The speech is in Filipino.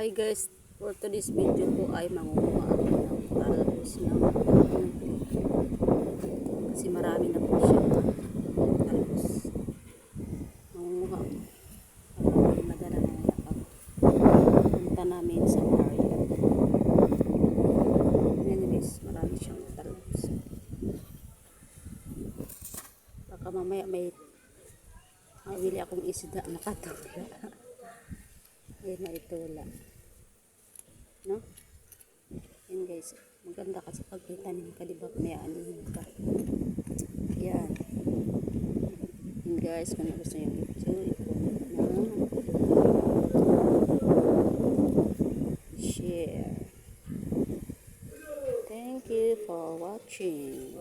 Hi guys, for today's video po ay mangunguha ako ng talbos ng kasi marami na po siya talbos. Mangunguha ako para madala na nila pag punta namin sa area. Yan guys, marami siyang talbos. Baka mamaya may mawili akong isda na katula. Ayun na itula. No? Yan guys, maganda kasi pag may tanim ka, diba, may anihin ka. Yan. Yan guys, kung gusto nyo ito, share. Thank you for watching.